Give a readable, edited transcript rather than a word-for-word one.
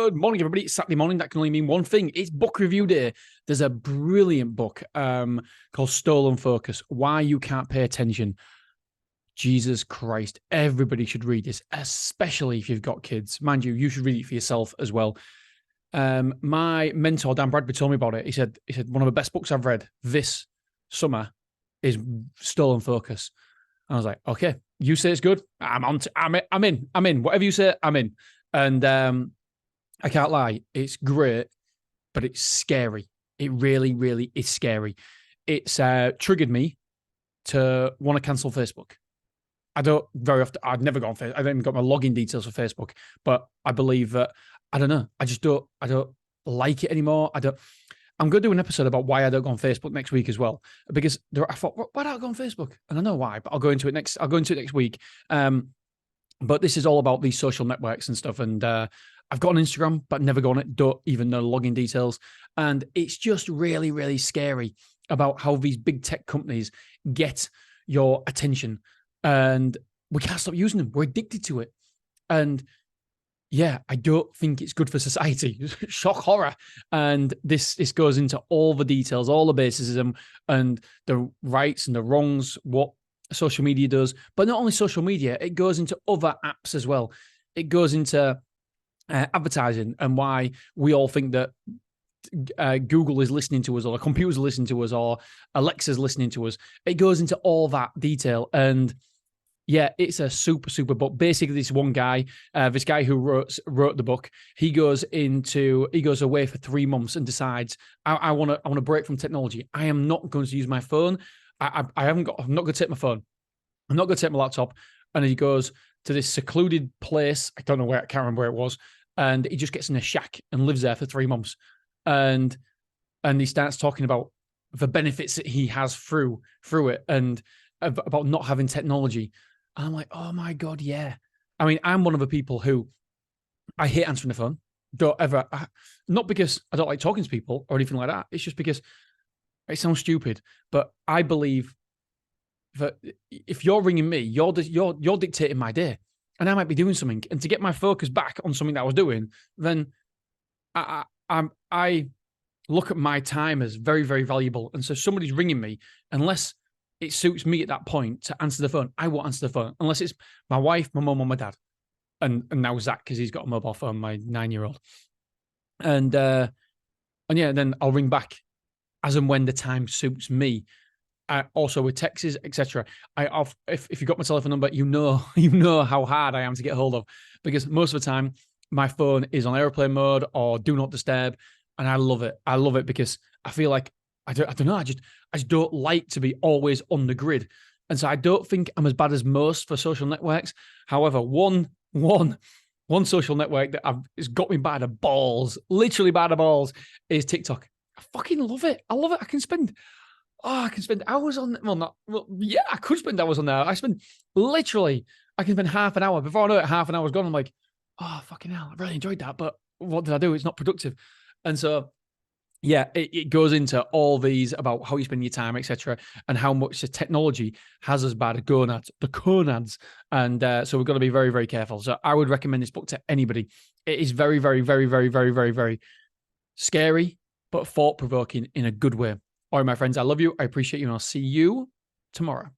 Good morning, everybody. It's Saturday morning. That can only mean one thing. It's book review day. There's a brilliant book called Stolen Focus, Why You Can't Pay Attention. Jesus Christ. Everybody should read this, especially if you've got kids. Mind you, you should read it for yourself as well. My mentor, Dan Bradbury, told me about it. He said, one of the best books I've read this summer is Stolen Focus. And I was like, okay, you say it's good. I'm in. Whatever you say, I'm in. And I can't lie, it's great, but it's scary. It really, really is scary. It's triggered me to want to cancel Facebook. I don't very often, I've never gone on Facebook. I haven't even got my login details for Facebook, but I believe that, I don't know, I don't like it anymore. I'm going to do an episode about why I don't go on Facebook next week as well, because I thought, why don't I go on Facebook? And I know why, but I'll go into it next week. But this is all about these social networks and stuff. And I've got an Instagram, but never go on it. Don't even know login details. And it's just really, really scary about how these big tech companies get your attention. And we can't stop using them. We're addicted to it. And yeah, I don't think it's good for society. Shock horror. And this goes into all the details, all the bases and the rights and the wrongs, what social media does. But not only social media, it goes into other apps as well. It goes into advertising and why we all think that Google is listening to us, or the computers are listening to us, or Alexa's listening to us. It goes into all that detail. And yeah, it's a super, super book. Basically, this one guy, this guy who wrote the book, he goes away for 3 months and decides, I want to break from technology. I am not going to use my phone. I'm not going to take my phone. I'm not going to take my laptop. And he goes to this secluded place. I don't know where, I can't remember where it was. And he just gets in a shack and lives there for 3 months. And he starts talking about the benefits that he has through it, and about not having technology. And I'm like, oh my God, yeah. I mean, I'm one of the people who I hate answering the phone. Not because I don't like talking to people or anything like that. It's just because it sounds stupid, but I believe that if you're ringing me, you're dictating my day, and I might be doing something. And to get my focus back on something that I was doing, then I look at my time as very, very valuable. And so somebody's ringing me, unless it suits me at that point to answer the phone, I won't answer the phone unless it's my wife, my mum, or my dad. And now Zach, because he's got a mobile phone, my 9-year-old. And yeah, then I'll ring back as and when the time suits me. Also with texts, etc. If you got my telephone number, you know how hard I am to get hold of, because most of the time my phone is on airplane mode or do not disturb, and I love it. I love it because I feel like I don't know. I just don't like to be always on the grid, and so I don't think I'm as bad as most for social networks. However, one social network that has got me by the balls, literally by the balls, is TikTok. I fucking love it. I love it. I can spend hours on. I could spend hours on there. I can spend half an hour. Before I know it, half an hour's gone. I'm like, oh, fucking hell, I really enjoyed that, but what did I do? It's not productive. And so, yeah, it goes into all these about how you spend your time, etc., and how much the technology has us by the conads. And so we've got to be very, very careful. So I would recommend this book to anybody. It is very, very, very, very, very, very, very scary, but thought-provoking in a good way. All right, my friends, I love you. I appreciate you, and I'll see you tomorrow.